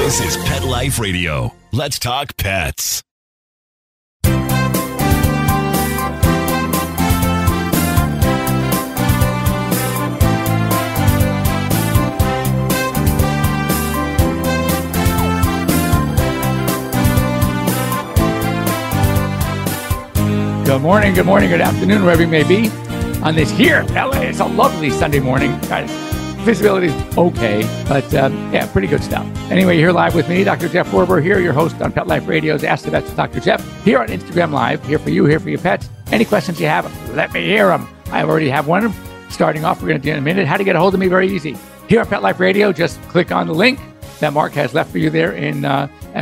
This is Pet Life Radio. Let's talk pets. Good morning, good afternoon, wherever you may be. On this here, LA, it's a lovely Sunday morning. Guys, visibility is okay, but yeah, pretty good stuff. Anyway, you're here live with me, Dr. Jeff Werber, here, your host on Pet Life Radio's Ask the Vets with Dr. Jeff, here on Instagram Live, here for you, here for your pets. Any questions you have, let me hear them. I already have one. Starting off, we're going to do in a minute. How to get a hold of me, very easy. Here on Pet Life Radio, just click on the link that Mark has left for you there and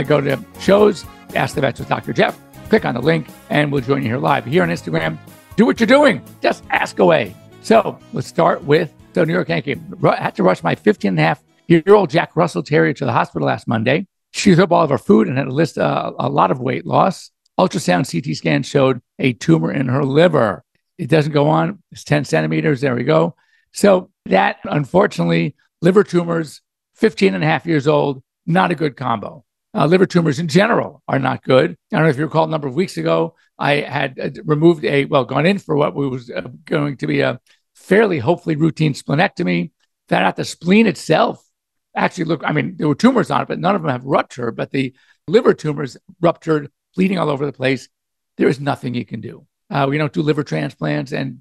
go to shows, Ask the Vets with Dr. Jeff. Click on the link and we'll join you here live. Here on Instagram, do what you're doing. Just ask away. So let's start with the New York Yankee. I had to rush my 15-and-a-half-year-old Jack Russell Terrier to the hospital last Monday. She threw up all of her food and had a lot of weight loss. Ultrasound CT scan showed a tumor in her liver. It doesn't go on. It's 10 centimeters. There we go. So that, unfortunately, liver tumors, 15 and a half years old, not a good combo. Liver tumors in general are not good. I don't know if you recall a number of weeks ago, I had gone in for what was going to be a fairly, hopefully, routine splenectomy. Found out the spleen itself actually there were tumors on it, but none of them have ruptured. But the liver tumors ruptured, bleeding all over the place. There is nothing you can do. We don't do liver transplants. And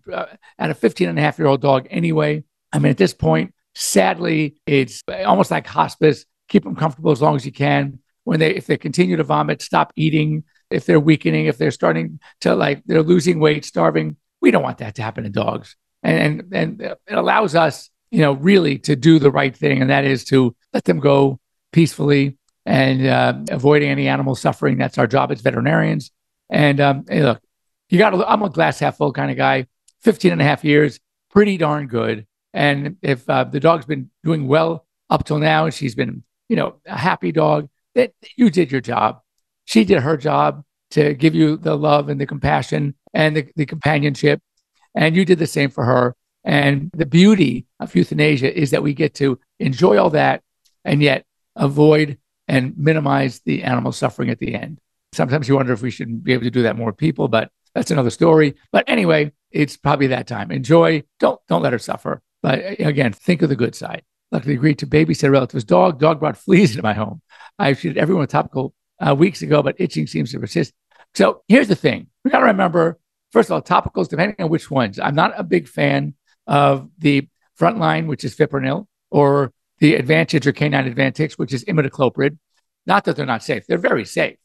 at a 15-and-a-half-year-old dog anyway, at this point, sadly, it's almost like hospice. Keep them comfortable as long as you can. If they continue to vomit, stop eating. If they're weakening, if they're starting to they're losing weight, starving, we don't want that to happen to dogs. And it allows us, really to do the right thing, and that is to let them go peacefully and avoiding any animal suffering. That's our job as veterinarians. And hey, look, I'm a glass half full kind of guy. 15 and a half years, pretty darn good. And if the dog's been doing well up till now, and she's been, a happy dog, that you did your job. She did her job to give you the love and the compassion and the companionship. And you did the same for her. And the beauty of euthanasia is that we get to enjoy all that and yet avoid and minimize the animal suffering at the end. Sometimes you wonder if we should be able to do that more with people, but that's another story. But anyway, it's probably that time. Enjoy. Don't let her suffer. But again, think of the good side. Luckily agreed to babysit a relative's dog. Dog brought fleas into my home. I treated everyone with topical weeks ago, but itching seems to persist. So here's the thing. We got to remember, first of all, topicals, depending on which ones. I'm not a big fan of the Frontline, which is Fipronil, or the Advantage or Canine Advantix, which is imidacloprid. Not that they're not safe. They're very safe.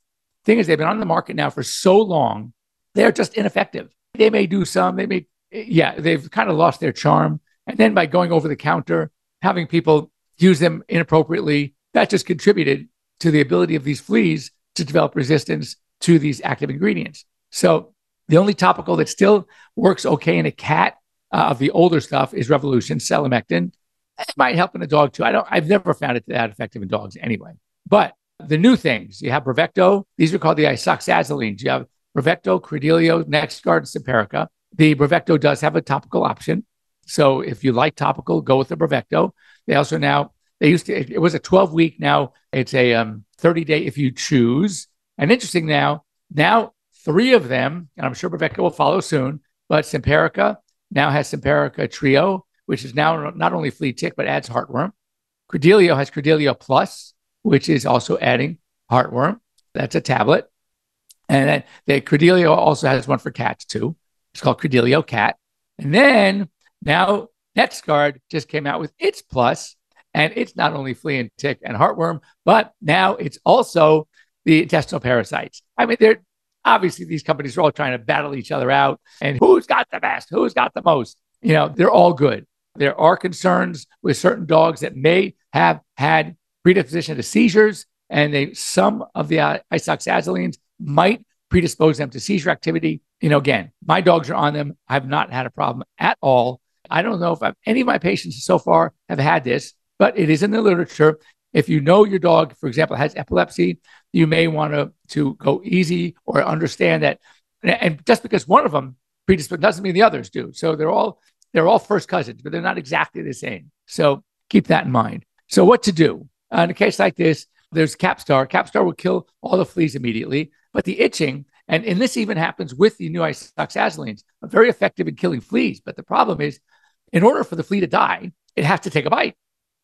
Thing is, they've been on the market now for so long, they're just ineffective. They may do some, they've kind of lost their charm. And then by going over the counter, having people use them inappropriately, that just contributed to the ability of these fleas to develop resistance to these active ingredients. So the only topical that still works okay in a cat of the older stuff is Revolution, selamectin. It might help in a dog too. I've never found it that effective in dogs anyway. But the new things, you have Bravecto. These are called the isoxazolines. You have Bravecto, Credelio, NexGard, and Simparica. The Bravecto does have a topical option. So if you like topical, go with the Bravecto. They also now, it was a 12-week. Now it's a 30-day if you choose. And interesting now 3 of them, and I'm sure Bravecto will follow soon, but Simparica now has Simparica Trio, which is now not only flea tick, but adds heartworm. Credelio has Credelio Plus, which is also adding heartworm. That's a tablet. And then the Credelio also has one for cats too. It's called Credelio Cat. And then now NexGard just came out with its Plus, and it's not only flea and tick and heartworm, but now it's also the intestinal parasites. They're obviously, these companies are all trying to battle each other out, and who's got the best, who's got the most. They're all good. There are concerns with certain dogs that may have had predisposition to seizures, and some of the isoxazolines might predispose them to seizure activity. Again, my dogs are on them. I've not had a problem at all. I don't know if any of my patients so far have had this, but it is in the literature. If you know your dog, for example, has epilepsy, you may want to go easy or understand that. And just because one of them predisposes doesn't mean the others do. So they're all first cousins, but they're not exactly the same. So keep that in mind. So what to do in a case like this? There's Capstar. Capstar will kill all the fleas immediately, but the itching, and this even happens with the new isoxazolines, are very effective in killing fleas. But the problem is, in order for the flea to die, it has to take a bite.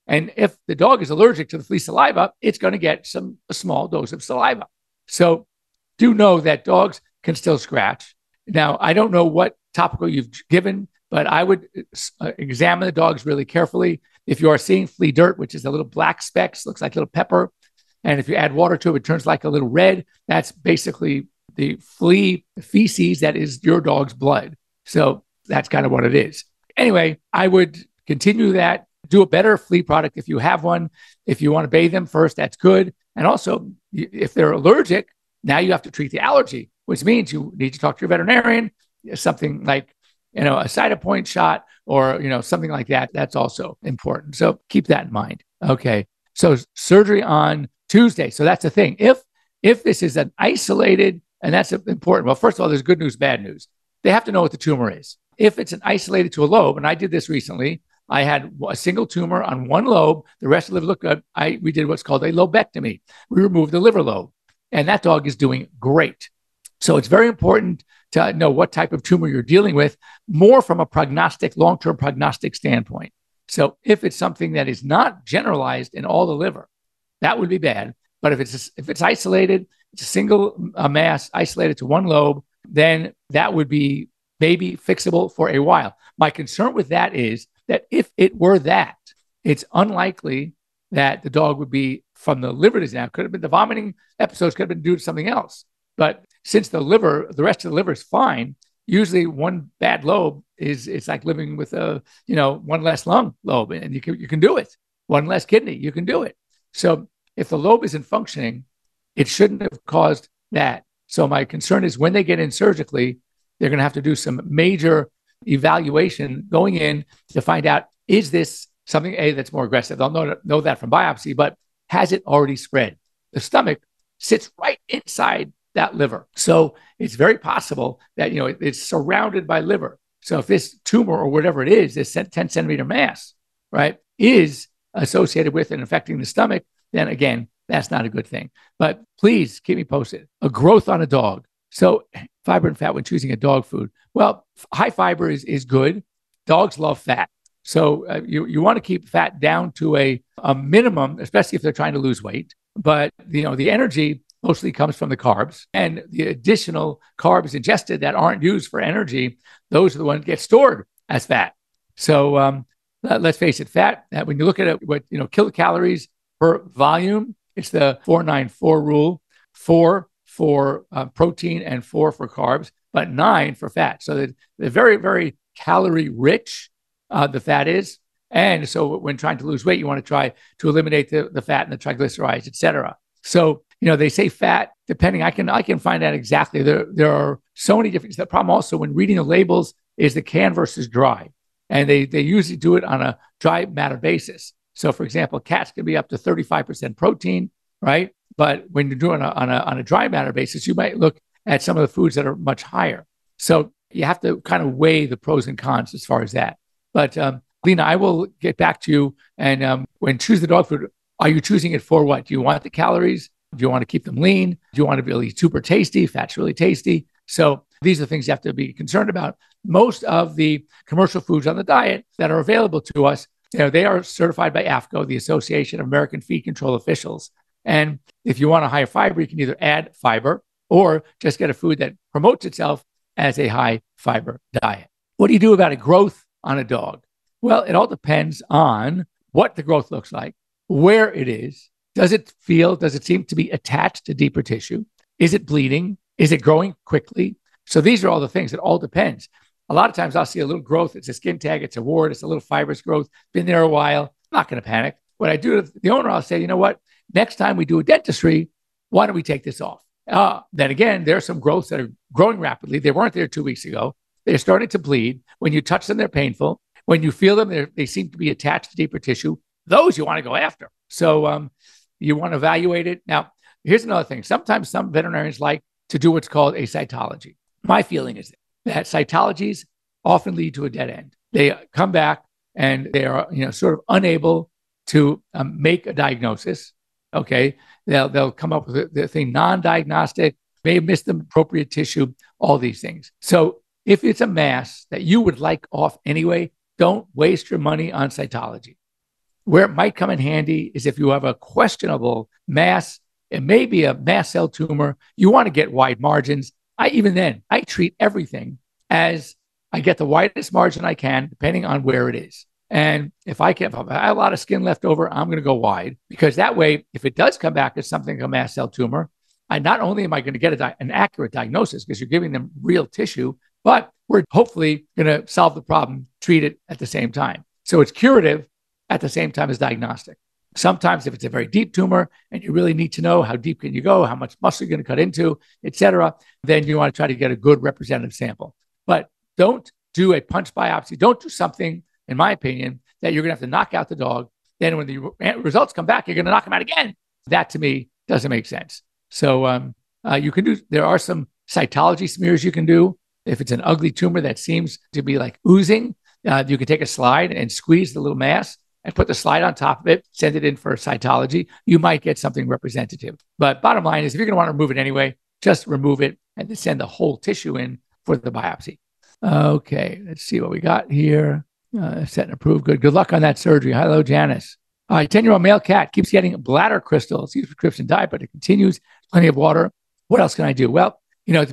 And if the dog is allergic to the flea saliva, it's going to get a small dose of saliva. So do know that dogs can still scratch. Now, I don't know what topical you've given, but I would examine the dogs really carefully. If you are seeing flea dirt, which is the little black specks, looks like little pepper, and if you add water to it, it turns like a little red, that's basically the flea feces that is your dog's blood. So that's kind of what it is. Anyway, I would continue that. Do a better flea product if you have one. If you want to bathe them first, that's good. And also, if they're allergic, now you have to treat the allergy, which means you need to talk to your veterinarian, something like, a Cytopoint shot or, something like that. That's also important. So keep that in mind. Okay. So surgery on Tuesday. So that's the thing. If this is an isolated, and that's important. Well, first of all, there's good news, bad news. They have to know what the tumor is. If it's an isolated to a lobe, and I did this recently, I had a single tumor on one lobe. The rest of the liver looked good. We did what's called a lobectomy. We removed the liver lobe, and that dog is doing great. So it's very important to know what type of tumor you're dealing with, more from a long-term prognostic standpoint. So if it's something that is not generalized in all the liver, that would be bad. But if it's isolated, it's a single mass isolated to one lobe, then that would be maybe fixable for a while. My concern with that is that if it were that, it's unlikely that the dog would be from the liver disease. Now, could have been the vomiting episodes, could have been due to something else. But since the rest of the liver is fine, usually one bad lobe it's like living with one less lung lobe, and you can do it. One less kidney, you can do it. So if the lobe isn't functioning, it shouldn't have caused that. So my concern is when they get in surgically, they're going to have to do some major evaluation going in to find out, is this something that's more aggressive? They'll know that from biopsy, but has it already spread? The stomach sits right inside that liver. So it's very possible that, it's surrounded by liver. So if this tumor or whatever it is, this 10 centimeter mass, right, is associated with and affecting the stomach, then again, that's not a good thing. But please keep me posted. A growth on a dog. So fiber and fat when choosing a dog food. Well, high fiber is good. Dogs love fat. So you want to keep fat down to a minimum, especially if they're trying to lose weight. But, the energy mostly comes from the carbs, and the additional carbs ingested that aren't used for energy, those are the ones that get stored as fat. So let's face it, fat, when you look at it, what, kilocalories per volume, it's the 4-9-4 rule, 4 for protein and 4 for carbs, but 9 for fat. So they're very, very calorie rich, the fat is. And so when trying to lose weight, you want to try to eliminate the fat and the triglycerides, et cetera. So, they say fat, depending, I can find out exactly. There are so many different, the problem also when reading the labels is the can versus dry. And they usually do it on a dry matter basis. So for example, cats can be up to 35% protein, right? But when you're doing on a dry matter basis, you might look at some of the foods that are much higher. So you have to kind of weigh the pros and cons as far as that. But Lena, I will get back to you. And when choose the dog food, are you choosing it for what? Do you want the calories? Do you want to keep them lean? Do you want to be really super tasty? Fat's really tasty. So these are things you have to be concerned about. Most of the commercial foods on the diet that are available to us, they are certified by AFCO, the Association of American Feed Control Officials. And if you want a higher fiber, you can either add fiber or just get a food that promotes itself as a high fiber diet. What do you do about a growth on a dog? Well, it all depends on what the growth looks like, where it is. Does it seem to be attached to deeper tissue? Is it bleeding? Is it growing quickly? So these are all the things. It all depends. A lot of times I'll see a little growth. It's a skin tag. It's a wart. It's a little fibrous growth. Been there a while. I'm not going to panic. What I do to the owner, I'll say, you know what? Next time we do a dentistry, why don't we take this off? Then again, there are some growths that are growing rapidly. They weren't there 2 weeks ago. They're starting to bleed. When you touch them, they're painful. When you feel them, they seem to be attached to deeper tissue. Those you want to go after. So you want to evaluate it. Now, here's another thing. Sometimes some veterinarians like to do what's called a cytology. My feeling is that cytologies often lead to a dead end. They come back and they are, sort of unable to make a diagnosis. Okay. They'll come up with the thing non-diagnostic, may have missed the appropriate tissue, all these things. So if it's a mass that you would like off anyway, don't waste your money on cytology. Where it might come in handy is if you have a questionable mass, it may be a mast cell tumor. You want to get wide margins. I treat everything as I get the widest margin I can, depending on where it is. And if I have a lot of skin left over, I'm going to go wide, because that way, if it does come back as something like a mast cell tumor, not only am I going to get an accurate diagnosis because you're giving them real tissue, but we're hopefully going to solve the problem, treat it at the same time. So it's curative at the same time as diagnostic. Sometimes if it's a very deep tumor and you really need to know how deep can you go, how much muscle you're going to cut into, et cetera, then you want to try to get a good representative sample. But don't do a punch biopsy. Don't do something, in my opinion, that you're going to have to knock out the dog. Then when the results come back, you're going to knock them out again. That to me doesn't make sense. So you can do, there are some cytology smears you can do. If it's an ugly tumor that seems to be like oozing, you can take a slide and squeeze the little mass and put the slide on top of it, send it in for cytology. You might get something representative. But bottom line is, if you're going to want to remove it anyway, just remove it and then send the whole tissue in for the biopsy. Okay, let's see what we got here. Set and approved. Good luck on that surgery. Hello, Janice. 10-year-old male cat keeps getting bladder crystals. He's prescription diet, but it continues. Plenty of water. What else can I do? Well,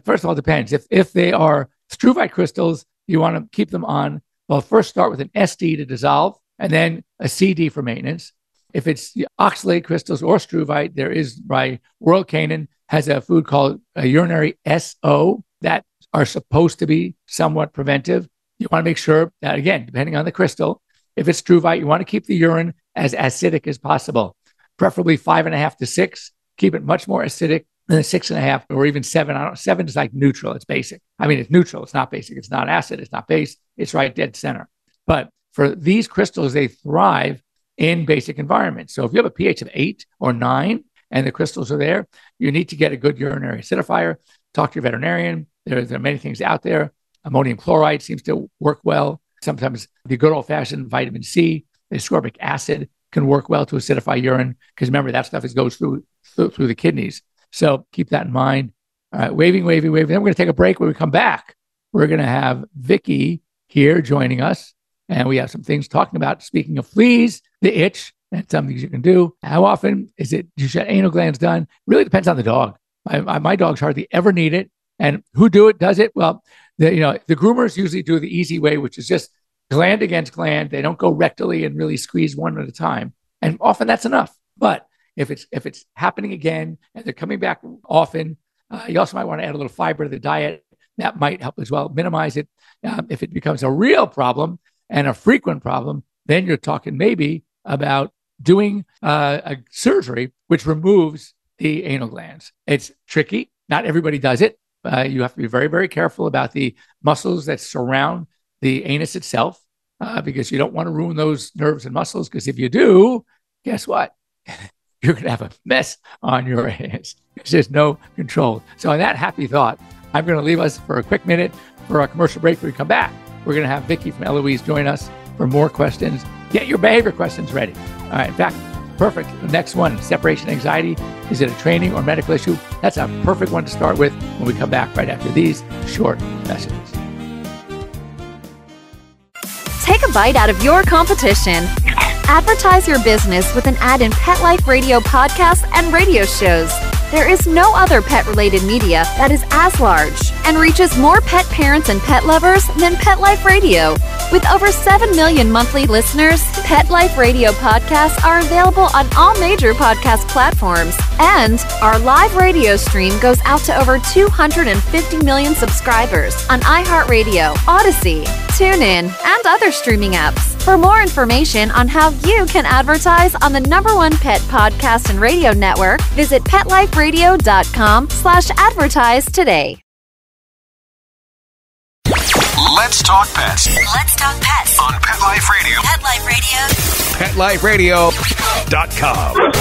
first of all, it depends. If they are struvite crystals, you want to keep them on. Well, first start with an SD to dissolve, and then a CD for maintenance. If it's oxalate crystals or struvite, there is, by World Canaan, has a food called a urinary SO that are supposed to be somewhat preventive. You want to make sure that, again, depending on the crystal, if it's struvite, you want to keep the urine as acidic as possible, preferably 5.5 to 6. Keep it much more acidic than 6.5 or even 7. 7 is like neutral. It's basic. I mean, it's neutral. It's not basic. It's not acid. It's not base. It's right dead center. But for these crystals, they thrive in basic environments. So if you have a pH of 8 or 9 and the crystals are there, you need to get a good urinary acidifier. Talk to your veterinarian. There are many things out there. Ammonium chloride seems to work well. Sometimes the good old-fashioned vitamin C, the ascorbic acid, can work well to acidify urine, because remember, that stuff goes through the kidneys. So keep that in mind. All right, waving. Then we're going to take a break. When we come back, we're going to have Vicky here joining us. And we have some things talking about, speaking of fleas, the itch, and some things you can do. How often is it you should anal glands done? Really depends on the dog. My dogs hardly ever need it. And who does it? Well, the groomers usually do the easy way, which is just gland against gland. They don't go rectally and really squeeze one at a time. And often that's enough. But if it's happening again and they're coming back often, you also might want to add a little fiber to the diet. That might help as well, minimize it. If it becomes a real problem and a frequent problem, then you're talking maybe about doing a surgery which removes the anal glands. It's tricky. Not everybody does it. You have to be very, very careful about the muscles that surround the anus itself, because you don't want to ruin those nerves and muscles, because if you do, guess what? You're going to have a mess on your hands. There's just no control. So on that happy thought, I'm going to leave us for a quick minute for our commercial break. When we come back, we're going to have Vicky from Eloise join us for more questions. Get your behavior questions ready. All right. In fact, perfect. The next one, separation anxiety. Is it a training or medical issue? That's a perfect one to start with when we come back right after these short messages. Take a bite out of your competition. Advertise your business with an ad in Pet Life Radio podcasts and radio shows. There is no other pet-related media that is as large and reaches more pet parents and pet lovers than Pet Life Radio. With over 7 million monthly listeners, Pet Life Radio podcasts are available on all major podcast platforms. And our live radio stream goes out to over 250 million subscribers on iHeartRadio, Odyssey, TuneIn, and other streaming apps. For more information on how you can advertise on the #1 pet podcast and radio network, visit PetLifeRadio.com/advertise today. Let's talk pets. Let's talk pets On Pet Life Radio. Pet Life Radio. PetLifeRadio.com.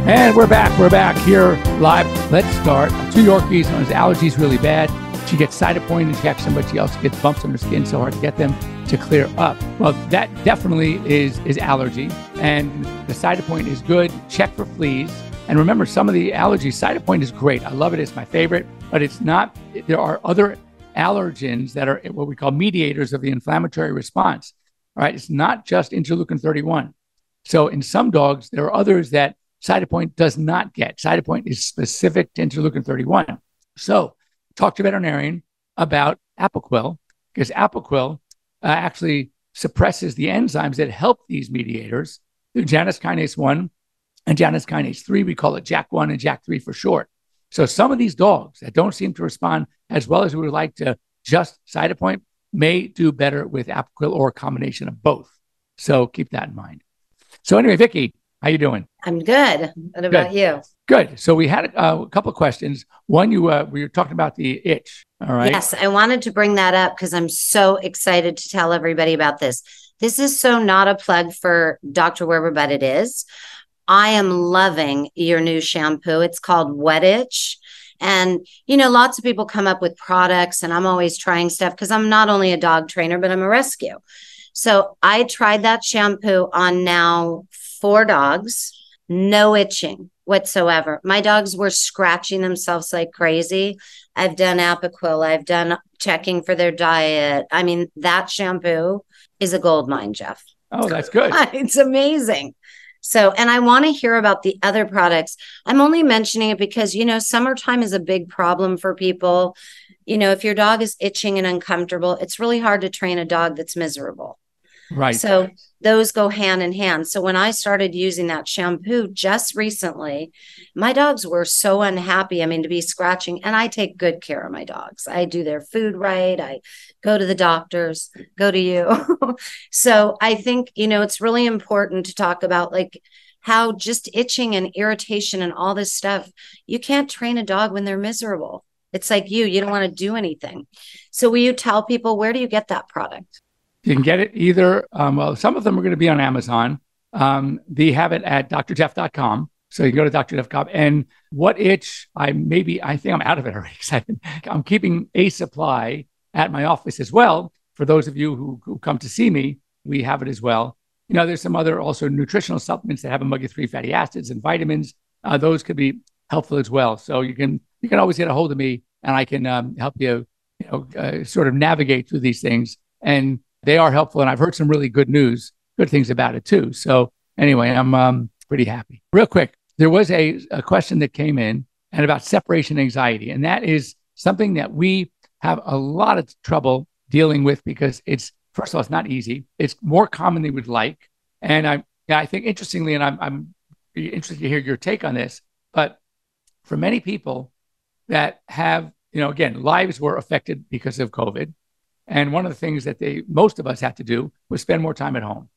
And we're back. We're back here live. Let's start. 2 Yorkies, known as allergies, really bad. She gets Cytopoint injection, but she also gets bumps on her skin, so hard to get them to clear up. Well, that definitely is allergy. And the Cytopoint is good. Check for fleas. And remember, some of the allergies, Cytopoint is great. I love it. It's my favorite. But it's not, there are other allergens that are what we call mediators of the inflammatory response. All right. It's not just interleukin 31. So in some dogs, there are others that Cytopoint does not get. Cytopoint is specific to interleukin 31. So talk to a veterinarian about Apoquel, because Apoquel actually suppresses the enzymes that help these mediators through Janus kinase 1 and Janus kinase 3. We call it JAK1 and JAK3 for short. So some of these dogs that don't seem to respond as well as we would like to just Cytopoint may do better with Apoquel or a combination of both. So keep that in mind. So anyway, Vicki, how you doing? I'm good. What about you? Good. So we had a couple of questions. One, we were talking about the itch. All right. Yes, I wanted to bring that up because I'm so excited to tell everybody about this. This is so not a plug for Dr. Werber, but it is. I am loving your new shampoo. It's called Wet Itch. And, lots of people come up with products and I'm always trying stuff because I'm not only a dog trainer, but I'm a rescue. So I tried that shampoo on now 4 dogs, no itching whatsoever. My dogs were scratching themselves like crazy. I've done Apoquel. I've done checking for their diet. I mean, that shampoo is a gold mine, Jeff. Oh, that's good. It's amazing. So, and I want to hear about the other products. I'm only mentioning it because, summertime is a big problem for people. If your dog is itching and uncomfortable, it's really hard to train a dog that's miserable. Right. So those go hand in hand. So when I started using that shampoo just recently, my dogs were so unhappy. I mean, to be scratching, and I take good care of my dogs. I do their food right. I go to the doctors, go to you. So I think, it's really important to talk about like how just itching and irritation and all this stuff, you can't train a dog when they're miserable. It's like you don't want to do anything. So will you tell people, where do you get that product? You can get it either, some of them are going to be on Amazon. They have it at drjeff.com. So you can go to drjeff.com. And What Itch, I think I'm out of it already. I'm keeping a supply at my office as well. For those of you who come to see me, we have it as well. There's some other also nutritional supplements that have omega-3 fatty acids and vitamins. Those could be helpful as well. So you can always get a hold of me and I can help you, sort of navigate through these things. And they are helpful, and I've heard some really good things about it too. So anyway, I'm pretty happy. Real quick, there was a question that came in and about separation anxiety, and that is something that we have a lot of trouble dealing with because first of all, it's not easy. It's more common than we'd like, and I think interestingly, and I'm interested to hear your take on this, but for many people that have, again, lives were affected because of COVID. And one of the things that most of us had to do was spend more time at home.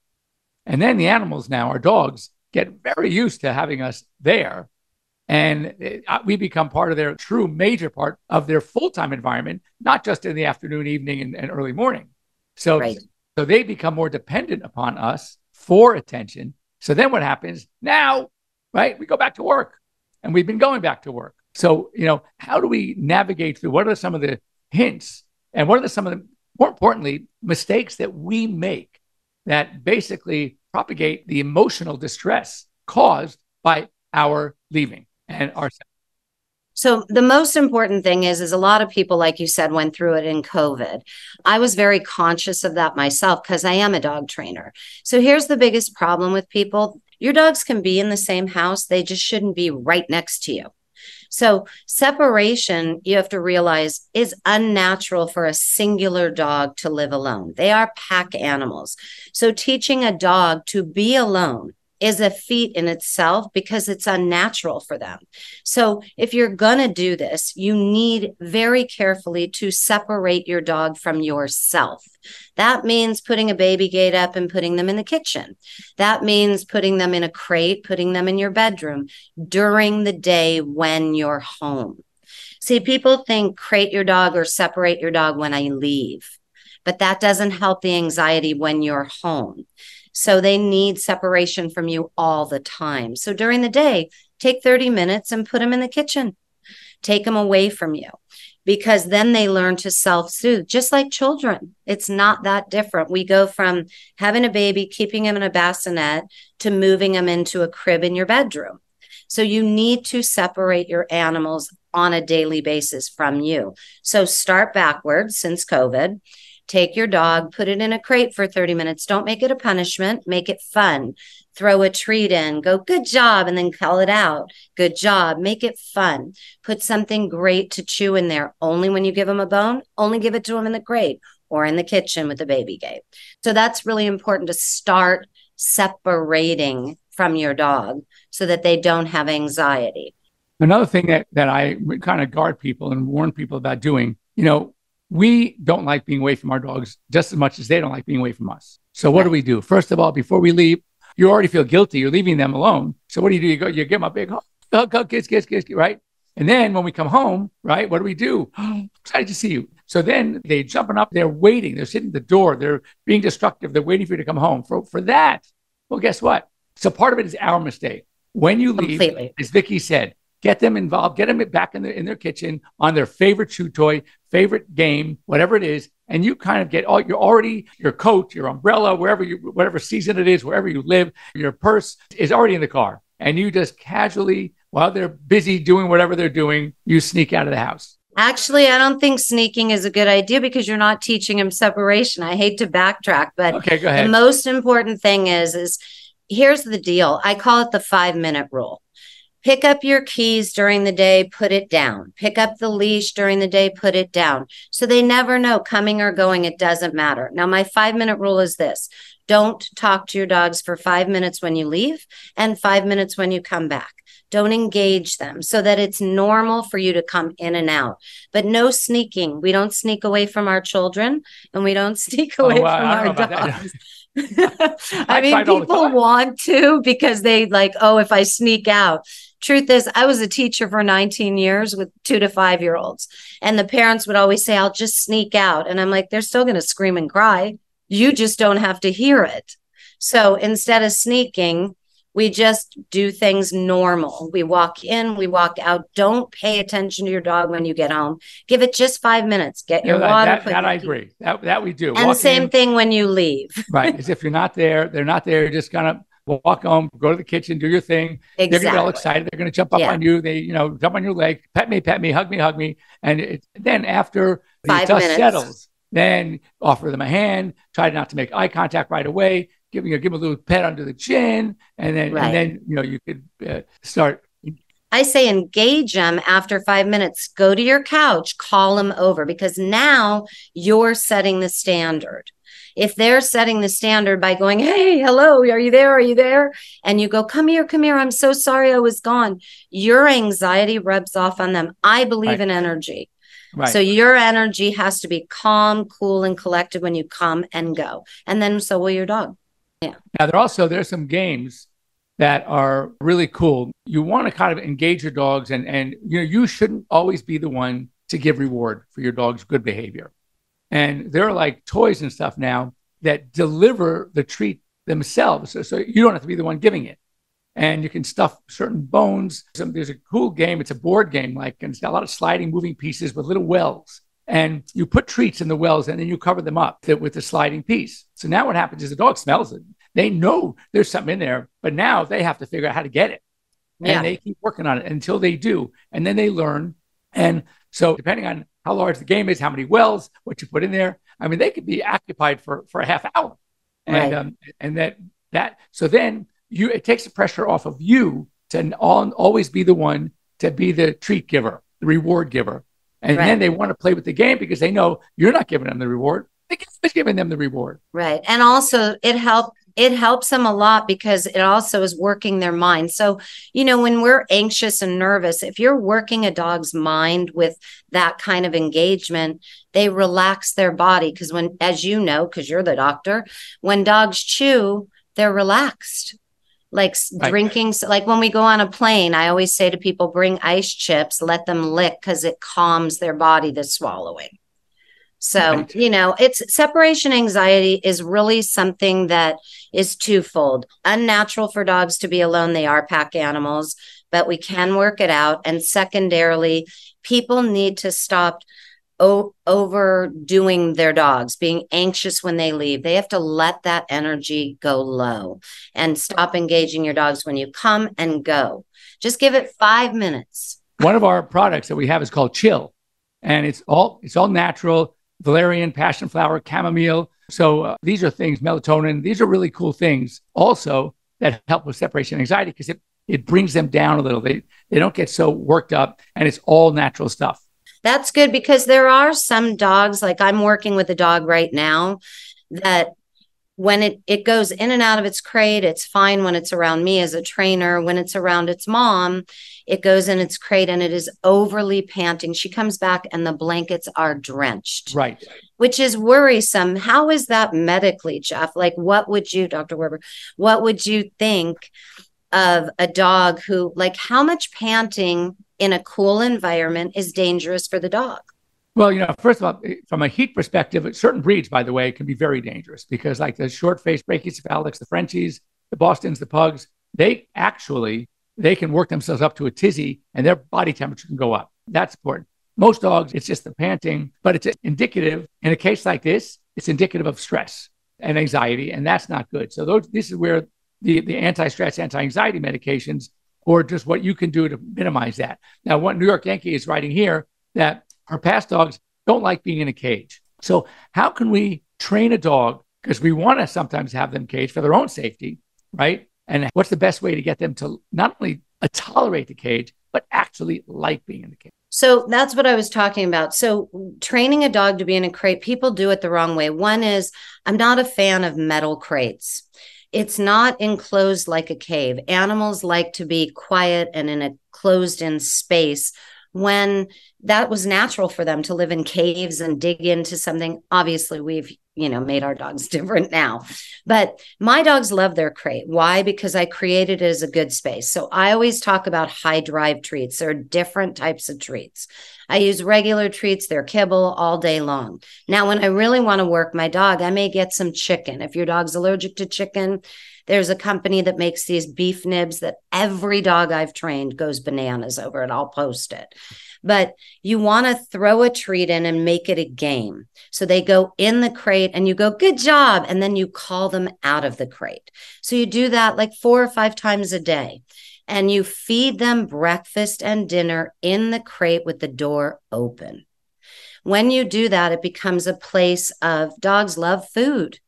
And then the animals now, our dogs, get very used to having us there. And we become part of their true major part of their full-time environment, not just in the afternoon, evening, and early morning. So, right. So they become more dependent upon us for attention. So then what happens now, right? We go back to work, and we've been going back to work. So, how do we navigate through? What are some of the hints? And what are some of the, more importantly, mistakes that we make that basically propagate the emotional distress caused by our leaving and our. So the most important thing is a lot of people, like you said, went through it in COVID. I was very conscious of that myself because I am a dog trainer. So here's the biggest problem with people. Your dogs can be in the same house. They just shouldn't be right next to you. So separation, you have to realize, is unnatural for a singular dog to live alone. They are pack animals. So teaching a dog to be alone is a feat in itself because it's unnatural for them. So if you're going to do this, you need very carefully to separate your dog from yourself. That means putting a baby gate up and putting them in the kitchen. That means putting them in a crate, putting them in your bedroom during the day when you're home. See, people think crate your dog or separate your dog when I leave, but that doesn't help the anxiety when you're home. So they need separation from you all the time. So during the day, take 30 minutes and put them in the kitchen. Take them away from you. because then they learn to self-soothe, just like children. It's not that different. We go from having a baby, keeping him in a bassinet, to moving him into a crib in your bedroom. So you need to separate your animals on a daily basis from you. So start backwards since COVID. Take your dog, put it in a crate for 30 minutes. Don't make it a punishment. Make it fun. Throw a treat in, go, good job, and then call it out. Good job. Make it fun. Put something great to chew in there. Only when you give them a bone, only give it to them in the crate or in the kitchen with the baby gate. So that's really important, to start separating from your dog so that they don't have anxiety. Another thing that I kind of guard people and warn people about doing, we don't like being away from our dogs just as much as they don't like being away from us. So what do we do? First of all, before we leave, you already feel guilty. You're leaving them alone. So what do? You go, you give them a big hug, kiss, right? And then when we come home, right, what do? Excited to see you. So then they're jumping up, they're waiting, they're sitting at the door, they're being destructive, they're waiting for you to come home. For that, well, guess what? So part of it is our mistake. When you leave, completely, as Vicky said, get them involved, get them back in their kitchen on their favorite chew toy, favorite game, whatever it is. And you kind of get your coat, your umbrella, whatever season it is, wherever you live, your purse is already in the car. And you just casually, while they're busy doing whatever they're doing, you sneak out of the house. Actually, I don't think sneaking is a good idea because you're not teaching them separation. I hate to backtrack, but okay, go ahead. The most important thing is here's the deal. I call it the 5-minute rule. Pick up your keys during the day, put it down. Pick up the leash during the day, put it down. So they never know, coming or going, it doesn't matter. Now, my 5-minute rule is this. Don't talk to your dogs for 5 minutes when you leave and 5 minutes when you come back. Don't engage them so that it's normal for you to come in and out. But no sneaking. We don't sneak away from our children and we don't sneak away from our dogs. I mean, people want to because they like, oh, if I sneak out. Truth is, I was a teacher for 19 years with 2 to 5-year-olds. And the parents would always say, I'll just sneak out. And I'm like, they're still going to scream and cry. You just don't have to hear it. So instead of sneaking, we just do things normal. We walk in, we walk out. Don't pay attention to your dog when you get home. Give it just 5 minutes. Get your water. That I agree. That we do. And same thing when you leave. Right. As if you're not there, they're not there. You're just kind of walk home, go to the kitchen, do your thing. Exactly. They're going to get all excited. They're going to jump up on you. They, jump on your leg, pet me, hug me. And then after the dust settles, then offer them a hand. Try not to make eye contact right away. Give them a little pet under the chin, and then you could start. I say engage them after 5 minutes. Go to your couch, call them over, because now you're setting the standard. If they're setting the standard by going, hey, hello, are you there? Are you there? And you go, come here. I'm so sorry I was gone. Your anxiety rubs off on them. I believe in energy. Right. So your energy has to be calm, cool, and collected when you come and go. And then so will your dog. Yeah. Now, there's some games that are really cool. You want to kind of engage your dogs and you shouldn't always be the one to give reward for your dog's good behavior. And there are like toys and stuff now that deliver the treat themselves. So you don't have to be the one giving it. And you can stuff certain bones. There's a cool game. It's a board game, and it's got a lot of sliding, moving pieces with little wells. And you put treats in the wells and then you cover them up with the sliding piece. So now what happens is the dog smells it. They know there's something in there, but now they have to figure out how to get it. And they keep working on it until they do. And then they learn. And so depending on how large the game is, how many wells, what you put in there, I mean, they could be occupied for a half hour. And so then it takes the pressure off of you to always be the one to be the treat giver, the reward giver. And then they want to play with the game because they know you're not giving them the reward. The game is giving them the reward. Right. And also it helps them a lot because it also is working their mind. So, when we're anxious and nervous, if you're working a dog's mind with that kind of engagement, they relax their body. Because as you know, because you're the doctor, when dogs chew, they're relaxed. Drinking, like when we go on a plane, I always say to people, bring ice chips, let them lick because it calms their body, the swallowing. So, it's separation anxiety is really something that is twofold. Unnatural for dogs to be alone. They are pack animals. but we can work it out. And secondarily, people need to stop overdoing their dogs, being anxious when they leave. They have to let that energy go low and stop engaging your dogs when you come and go. Just give it 5 minutes. One of our products that we have is called Chill, and it's all natural, valerian, passion flower, chamomile. So these are things, melatonin. These are really cool things also that help with separation anxiety because it brings them down a little. They don't get so worked up, and it's all natural stuff. That's good because there are some dogs, like I'm working with a dog right now, that when it goes in and out of its crate, it's fine when it's around me as a trainer. When it's around its mom, it goes in its crate and it is overly panting. She comes back and the blankets are drenched. Right. Which is worrisome. How is that medically, Jeff? Like, what would you, Dr. Werber, what would you think of a dog who, like, how much panting in a cool environment is dangerous for the dog? Well, first of all, from a heat perspective, certain breeds, by the way, can be very dangerous because like the short-faced brachycephalics, the Frenchies, the Bostons, the Pugs, they can work themselves up to a tizzy and their body temperature can go up. That's important. Most dogs, it's just the panting, but it's indicative. In a case like this, it's indicative of stress and anxiety, and that's not good. So this is where the anti-stress, anti-anxiety medications, or just what you can do to minimize that. Now, what New York Yankee is writing here, that her past dogs don't like being in a cage. So how can we train a dog? Because we want to sometimes have them caged for their own safety, right? And what's the best way to get them to not only tolerate the cage, but actually like being in the cage? So that's what I was talking about. So training a dog to be in a crate, people do it the wrong way. One is, I'm not a fan of metal crates. It's not enclosed like a cave. Animals like to be quiet and in a closed-in space when that was natural for them to live in caves and dig into something. Obviously, we've made our dogs different now. But my dogs love their crate. Why? Because I created it as a good space. So I always talk about high drive treats. There are different types of treats. I use regular treats. They're kibble all day long. Now, when I really want to work my dog, I may get some chicken. If your dog's allergic to chicken, there's a company that makes these beef nibs that every dog I've trained goes bananas over it. I'll post it. But you want to throw a treat in and make it a game. So they go in the crate and you go, good job. And then you call them out of the crate. So you do that like 4 or 5 times a day. And you feed them breakfast and dinner in the crate with the door open. When you do that, it becomes a place of dogs love food.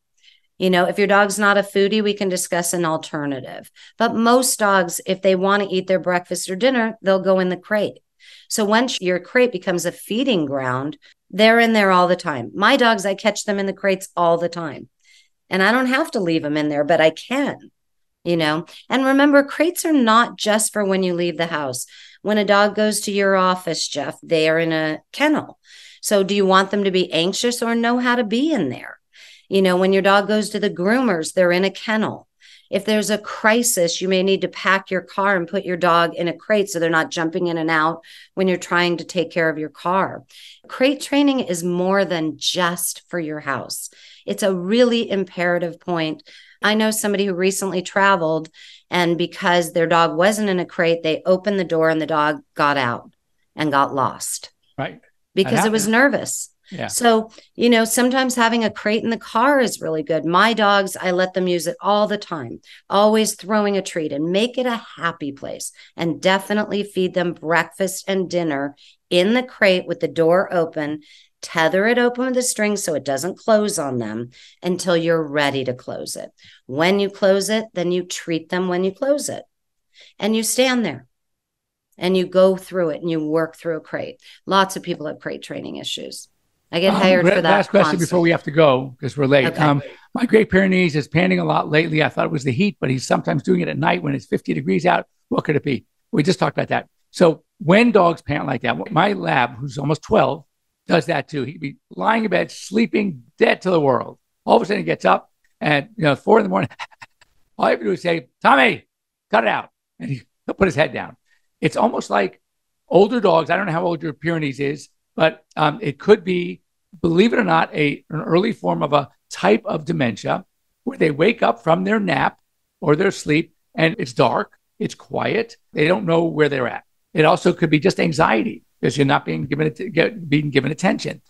If your dog's not a foodie, we can discuss an alternative. But most dogs, if they want to eat their breakfast or dinner, they'll go in the crate. So once your crate becomes a feeding ground, they're in there all the time. My dogs, I catch them in the crates all the time. And I don't have to leave them in there, but I can, And remember, crates are not just for when you leave the house. When a dog goes to your office, Jeff, they are in a kennel. So do you want them to be anxious or know how to be in there? When your dog goes to the groomers, they're in a kennel. If there's a crisis, you may need to pack your car and put your dog in a crate so they're not jumping in and out when you're trying to take care of your car. Crate training is more than just for your house. It's a really imperative point. I know somebody who recently traveled, and because their dog wasn't in a crate, they opened the door and the dog got out and got lost. Right. Because it was nervous. Yeah. So, sometimes having a crate in the car is really good. My dogs, I let them use it all the time, always throwing a treat, and make it a happy place, and definitely feed them breakfast and dinner in the crate with the door open. Tether it open with a string so it doesn't close on them until you're ready to close it. When you close it, then you treat them when you close it, and you stand there. And you go through it and you work through a crate. Lots of people have crate training issues. I get hired for that. Last question before we have to go because we're late. Okay. My Great Pyrenees is panting a lot lately. I thought it was the heat, but he's sometimes doing it at night when it's 50 degrees out. What could it be? We just talked about that. So when dogs pant like that, my lab, who's almost 12, does that too. He'd be lying in bed, sleeping, dead to the world. All of a sudden he gets up and 4 a.m, all you have to do is say, Tommy, cut it out. And he'll put his head down. It's almost like older dogs. I don't know how old your Pyrenees is, but it could be, believe it or not, an early form of a type of dementia where they wake up from their nap or their sleep and it's dark it's quiet. They don't know where they're at. It also could be just anxiety because you're not being given attention.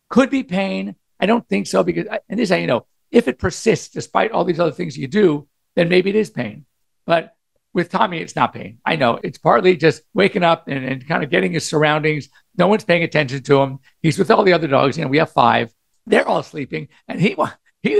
Could be pain. I don't think so because, and this is how you know, if it persists despite all these other things you do, then maybe it is pain. But with Tommy, it's not pain. I know it's partly just waking up and kind of getting his surroundings. No one's paying attention to him. He's with all the other dogs. We have 5. They're all sleeping, and he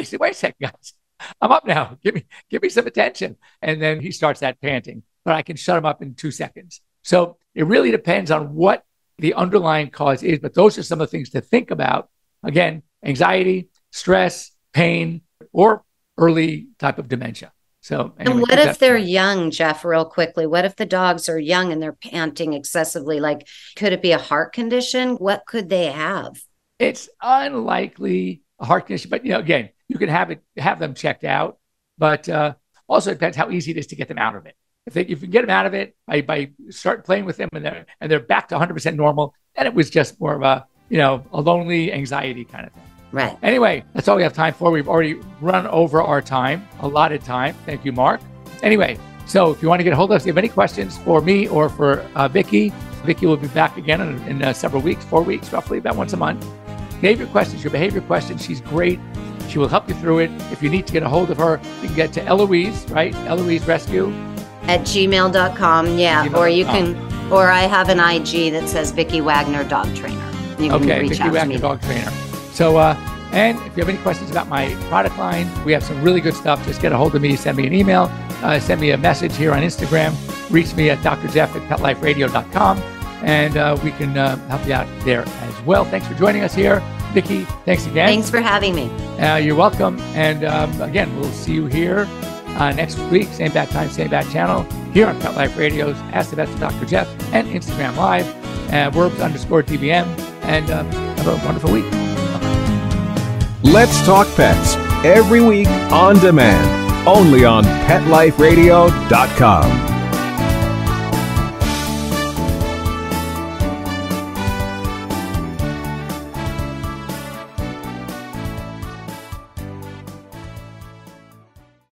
said, "Wait a second, guys, I'm up now. Give me some attention." And then he starts that panting, but I can shut him up in 2 seconds. So it really depends on what the underlying cause is. But those are some of the things to think about. Again, anxiety, stress, pain, or early type of dementia. So, anyway, and what if they're young, Jeff, real quickly? What if the dogs are young and they're panting excessively? Like, could it be a heart condition? What could they have? It's unlikely a heart condition, but again, you can have them checked out, but also it depends how easy it is to get them out of it. If you can get them out of it by start playing with them and they're back to 100% normal, then it was just more of a lonely anxiety kind of thing. Right. Anyway, that's all we have time for. We've already run over our time, allotted time. Thank you, Mark. Anyway, so if you want to get a hold of us, if you have any questions for me or for Vicky will be back again in several weeks, 4 weeks, roughly, about once a month. Your behavior questions. She's great. She will help you through it. If you need to get a hold of her, you can get to Eloise, right? Eloise Rescue. At gmail.com, yeah. Gmail. Or you can, or I have an IG that says Vicky Wagner Dog Trainer. You can reach Vicky out Wagner to me. Dog Trainer. So, and if you have any questions about my product line, we have some really good stuff. Just get a hold of me, send me an email, send me a message here on Instagram, reach me at drjeff@petliferadio.com, and we can help you out there as well. Thanks for joining us here. Vicky, thanks again. Thanks for having me. You're welcome. And again, we'll see you here next week, same bad time, same bad channel, here on Pet Life Radio's Ask the Vets with Dr. Jeff and Instagram Live, Verbs_DBM, and have a wonderful week. Let's Talk Pets, every week on demand, only on PetLifeRadio.com.